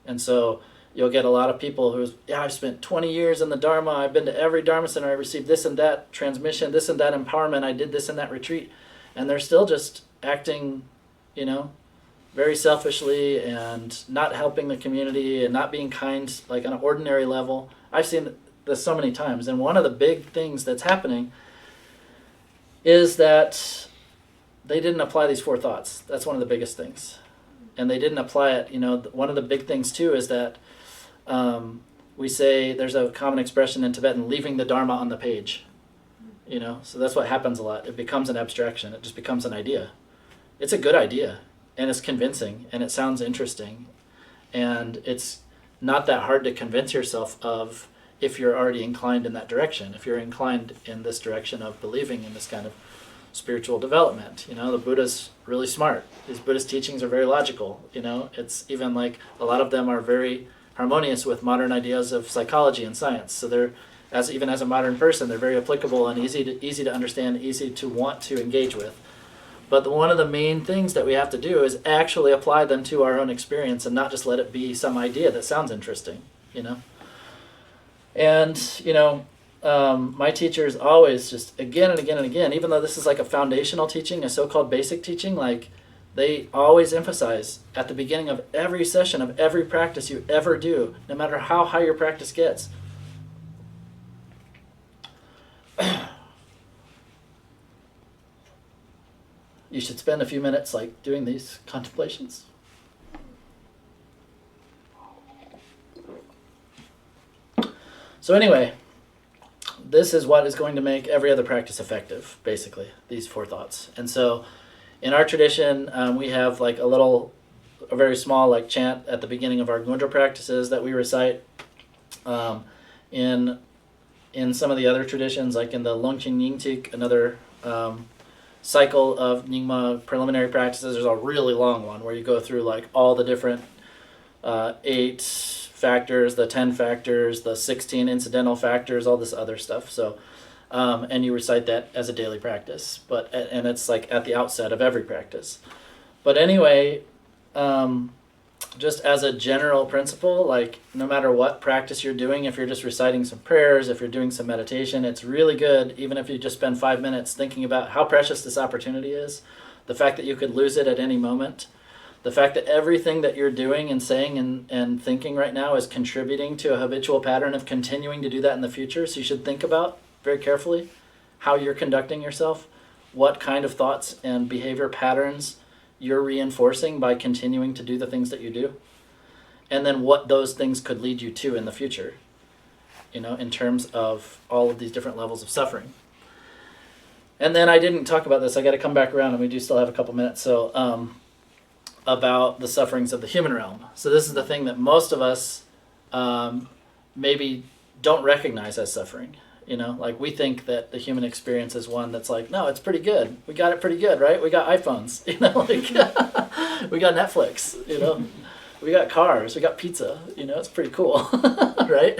And so you'll get a lot of people who, I've spent 20 years in the Dharma. I've been to every Dharma center. I received this and that transmission, this and that empowerment. I did this and that retreat. And they're still just acting, very selfishly and not helping the community and not being kind, like on an ordinary level. I've seen this so many times. And one of the big things that's happening is that they didn't apply these 4 thoughts. That's one of the biggest things. And they didn't apply it. One of the big things too is that we say, there's a common expression in Tibetan, leaving the Dharma on the page. So that's what happens a lot. It becomes an abstraction. It just becomes an idea. It's a good idea, and it's convincing, and it sounds interesting. And it's not that hard to convince yourself of if you're already inclined in that direction, if you're inclined in this direction of believing in this kind of spiritual development. The Buddha's really smart. These Buddhist teachings are very logical. It's even like a lot of them are very harmonious with modern ideas of psychology and science. So they're, even as a modern person, they're very applicable and easy to understand, easy to want to engage with. But one of the main things that we have to do is actually apply them to our own experience and not just let it be some idea that sounds interesting, And, my teachers always just again and again and again, even though this is like a foundational teaching, a so-called basic teaching, like they always emphasize at the beginning of every session of every practice you ever do, no matter how high your practice gets, you should spend a few minutes like doing these contemplations. So anyway, this is what is going to make every other practice effective, basically, these 4 thoughts. And so in our tradition, we have like a very small like chant at the beginning of our Ngöndro practices that we recite. In some of the other traditions, like in the Longchen Nyingtik, another cycle of Nyingma preliminary practices, there's a really long one where you go through like all the different 8 factors, the 10 factors, the 16 incidental factors, all this other stuff. So, and you recite that as a daily practice, and it's like at the outset of every practice. But anyway, just as a general principle, like no matter what practice you're doing, if you're just reciting some prayers, if you're doing some meditation, it's really good, even if you just spend 5 minutes thinking about how precious this opportunity is, the fact that you could lose it at any moment, the fact that everything that you're doing and saying and thinking right now is contributing to a habitual pattern of continuing to do that in the future. So you should think about very carefully how you're conducting yourself, what kind of thoughts and behavior patterns you're reinforcing by continuing to do the things that you do, and then what those things could lead you to in the future. in terms of all of these different levels of suffering. And then I didn't talk about this. I got to come back around, and we do still have a couple minutes. So about the sufferings of the human realm. So this is the thing that most of us maybe don't recognize as suffering. Like we think that the human experience is one that's like, no, it's pretty good. We got it pretty good, right? We got iPhones, like we got Netflix, we got cars, we got pizza, it's pretty cool, right?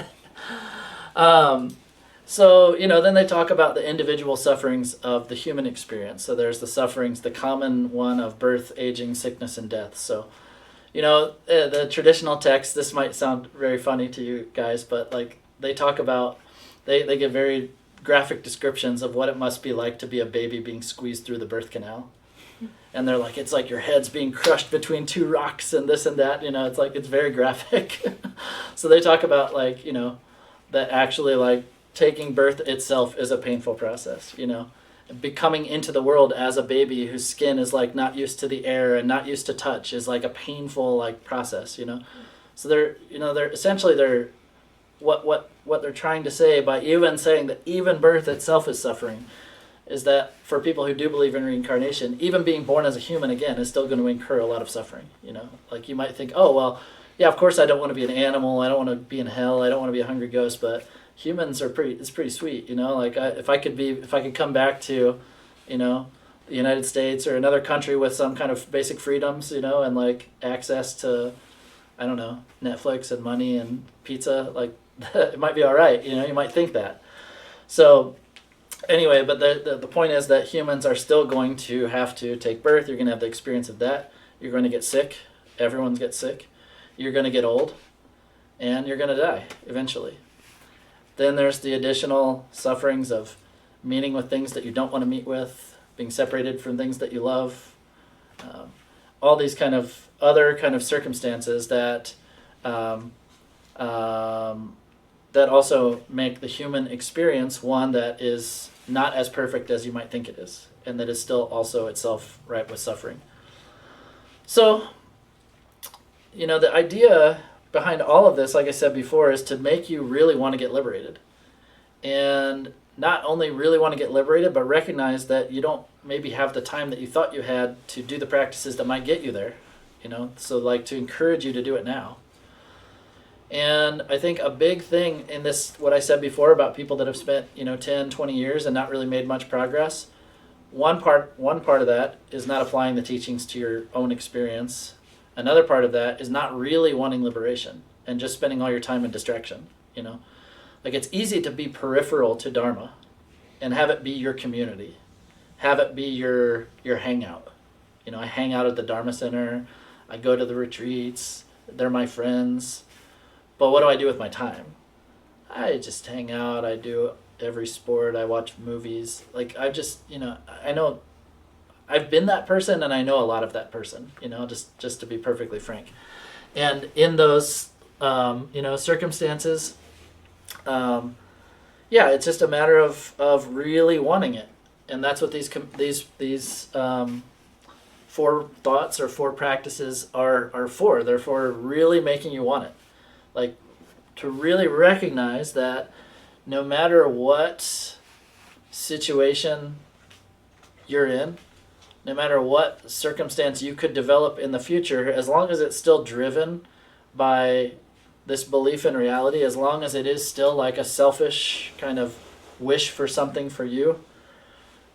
So, then they talk about the individual sufferings of the human experience. So there's the sufferings, the common one of birth, aging, sickness, and death. So, the traditional text, this might sound very funny to you guys, but like they talk about, they give very graphic descriptions of what it must be like to be a baby being squeezed through the birth canal. And they're like, it's like your head's being crushed between two rocks and this and that, it's like, it's very graphic. So they talk about like, that actually like taking birth itself is a painful process, becoming into the world as a baby whose skin is like not used to the air and not used to touch is like a painful like process, So they're essentially what they're trying to say by even saying that even birth itself is suffering is that for people who do believe in reincarnation, even being born as a human again is still going to incur a lot of suffering, Like you might think, oh, well, yeah, of course I don't want to be an animal, I don't want to be in hell, I don't want to be a hungry ghost, but humans are it's pretty sweet, Like if I could come back to, the United States or another country with some kind of basic freedoms, and like access to, I don't know, Netflix and money and pizza, like it might be all right, you might think that. So anyway, but the point is that humans are still going to have to take birth. You're going to have the experience of that. You're going to get sick. Everyone gets sick. You're going to get old. And you're going to die eventually. Then there's the additional sufferings of meeting with things that you don't want to meet with, being separated from things that you love, all these kind of other kind of circumstances that that also make the human experience one that is not as perfect as you might think it is, and that is still also itself ripe with suffering. So, the idea behind all of this, like I said before, is to make you really want to get liberated. And not only really want to get liberated, but recognize that you don't maybe have the time that you thought you had to do the practices that might get you there, So like to encourage you to do it now. And I think a big thing in this, what I said before about people that have spent, 10, 20 years and not really made much progress, one part of that is not applying the teachings to your own experience. Another part of that is not really wanting liberation and just spending all your time in distraction, Like it's easy to be peripheral to Dharma and have it be your community. Have it be your hangout. I hang out at the Dharma Center. I go to the retreats. They're my friends. But what do I do with my time? I just hang out. I do every sport. I watch movies. Like I just, I know I've been that person and I know a lot of that person, just to be perfectly frank. And in those, circumstances, it's just a matter of really wanting it. And that's what these 4 thoughts or 4 practices are for. They're for really making you want it. Like to really recognize that no matter what situation you're in, no matter what circumstance you could develop in the future, as long as it's still driven by this belief in reality, as long as it is still like a selfish kind of wish for something for you,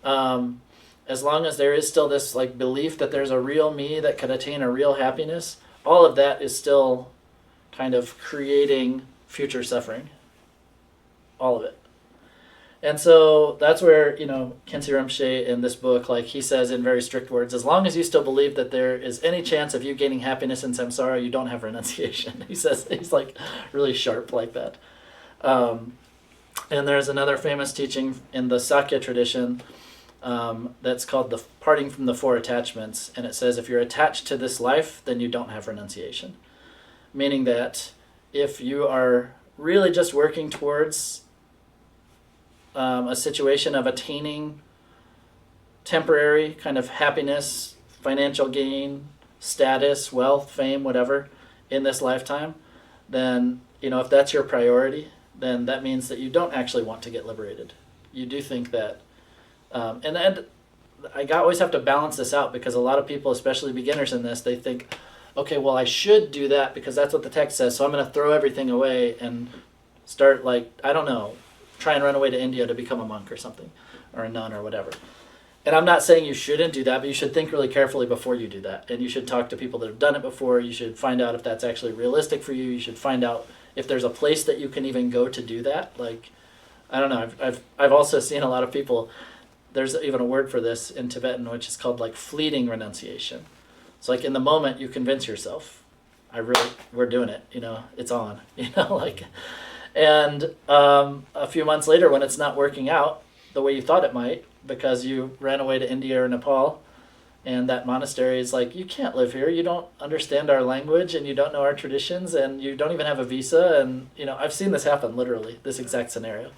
as long as there is still this like belief that there's a real me that could attain a real happiness, all of that is still kind of creating future suffering. All of it. And so that's where, Khyentse Rinpoche in this book, like he says in very strict words, as long as you still believe that there is any chance of you gaining happiness in samsara, you don't have renunciation. He says, he's like really sharp like that. And there's another famous teaching in the Sakya tradition that's called the parting from the 4 attachments. And it says, if you're attached to this life, then you don't have renunciation. Meaning that if you are really just working towards a situation of attaining temporary kind of happiness, financial gain, status, wealth, fame, whatever, in this lifetime, then, if that's your priority, then that means that you don't actually want to get liberated. You do think that, and I always have to balance this out, because a lot of people, especially beginners in this, they think, okay, well, I should do that because that's what the text says, so I'm going to throw everything away and start, like, I don't know, try and run away to India to become a monk or something, or a nun or whatever. And I'm not saying you shouldn't do that, but you should think really carefully before you do that. And you should talk to people that have done it before. You should find out if that's actually realistic for you. You should find out if there's a place that you can even go to do that. Like, I don't know, I've also seen a lot of people, there's even a word for this in Tibetan, which is called like fleeting renunciation. So like in the moment you convince yourself, we're doing it, it's on, like, and a few months later when it's not working out the way you thought it might, because you ran away to India or Nepal, and that monastery is like, you can't live here, you don't understand our language, and you don't know our traditions, and you don't even have a visa, and I've seen this happen, literally, this exact scenario.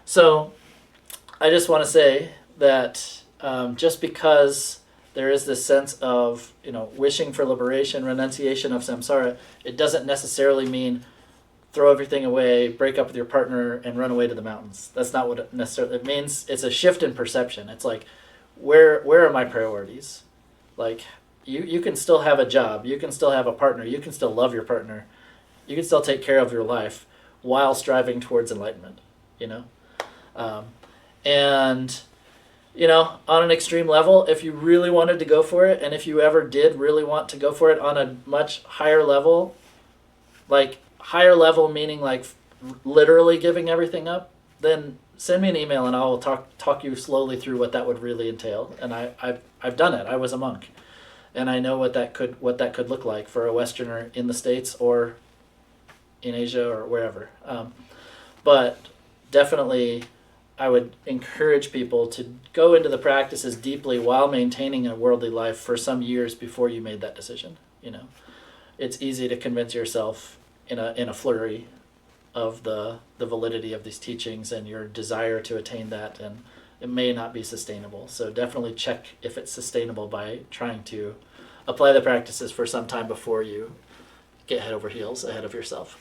So I just want to say that just because there is this sense of wishing for liberation, renunciation of samsara, it doesn't necessarily mean throw everything away, break up with your partner, and run away to the mountains. That's not what it necessarily it means. It's a shift in perception. It's like, where are my priorities? Like, you can still have a job, you can still have a partner, you can still love your partner, you can still take care of your life while striving towards enlightenment, and on an extreme level, if you really wanted to go for it, and if you ever did really want to go for it on a much higher level, like higher level meaning like literally giving everything up, then send me an email and I will talk you slowly through what that would really entail. And I've done it. I was a monk, and I know what that could look like for a Westerner in the States or in Asia or wherever. But definitely, I would encourage people to go into the practices deeply while maintaining a worldly life for some years before you made that decision. It's easy to convince yourself in a flurry of the validity of these teachings and your desire to attain that, and it may not be sustainable. So definitely check if it's sustainable by trying to apply the practices for some time before you get head over heels ahead of yourself.